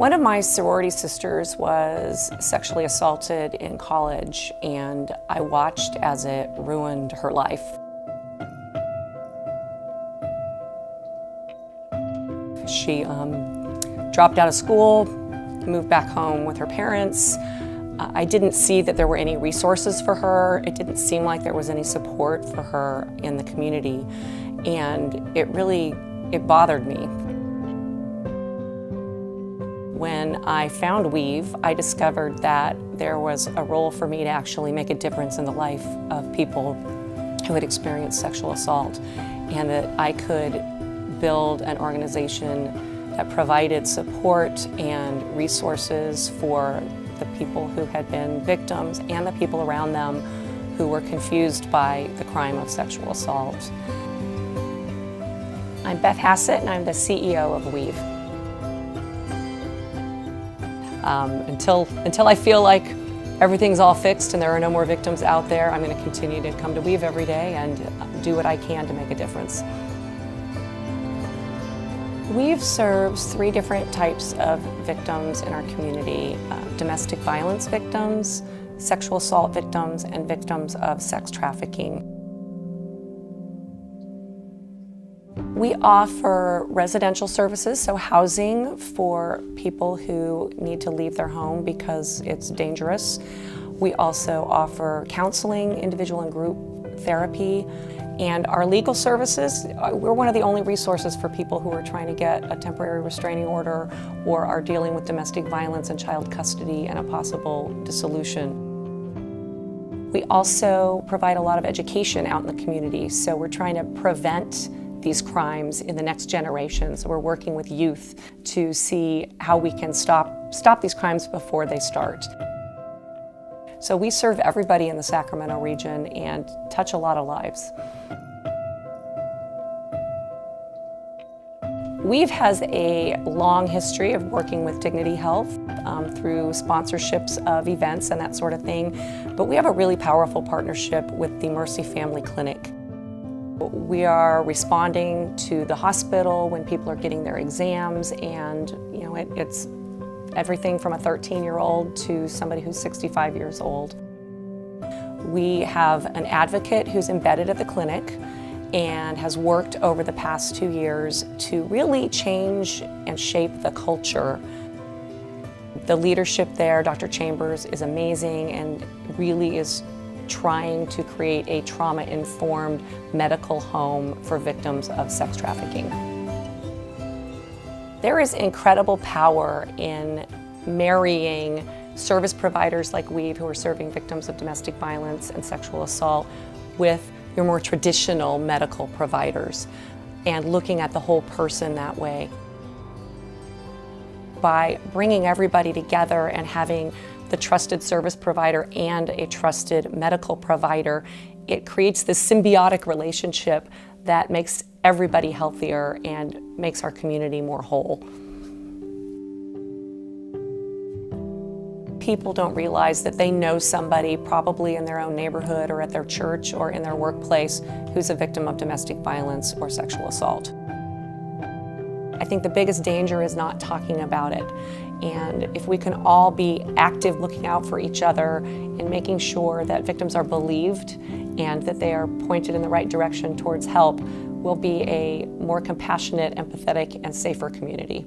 One of my sorority sisters was sexually assaulted in college, and I watched as it ruined her life. She dropped out of school, moved back home with her parents. I didn't see that there were any resources for her. It didn't seem like there was any support for her in the community, and it bothered me. When I found Weave, I discovered that there was a role for me to actually make a difference in the life of people who had experienced sexual assault, and that I could build an organization that provided support and resources for the people who had been victims and the people around them who were confused by the crime of sexual assault. I'm Beth Hassett, and I'm the CEO of Weave. Until I feel like everything's all fixed and there are no more victims out there, I'm going to continue to come to Weave every day and do what I can to make a difference. Weave serves 3 different types of victims in our community: domestic violence victims, sexual assault victims, and victims of sex trafficking. We offer residential services, so housing for people who need to leave their home because it's dangerous. We also offer counseling, individual and group therapy, and our legal services. We're one of the only resources for people who are trying to get a temporary restraining order or are dealing with domestic violence and child custody and a possible dissolution. We also provide a lot of education out in the community, so we're trying to prevent these crimes in the next generation. So we're working with youth to see how we can stop these crimes before they start. So we serve everybody in the Sacramento region and touch a lot of lives. Weave has a long history of working with Dignity Health through sponsorships of events and that sort of thing, but we have a really powerful partnership with the Mercy Family Clinic. We are responding to the hospital when people are getting their exams, and it's everything from a 13-year-old to somebody who's 65 years old. We have an advocate who's embedded at the clinic and has worked over the past 2 years to really change and shape the culture. The leadership there, Dr. Chambers, is amazing and really is trying to create a trauma-informed medical home for victims of sex trafficking. There is incredible power in marrying service providers like Weave, who are serving victims of domestic violence and sexual assault, with your more traditional medical providers, and looking at the whole person that way. By bringing everybody together and having the trusted service provider and a trusted medical provider, it creates this symbiotic relationship that makes everybody healthier and makes our community more whole. People don't realize that they know somebody, probably in their own neighborhood or at their church or in their workplace, who's a victim of domestic violence or sexual assault. I think the biggest danger is not talking about it. And if we can all be active looking out for each other and making sure that victims are believed and that they are pointed in the right direction towards help, we'll be a more compassionate, empathetic, and safer community.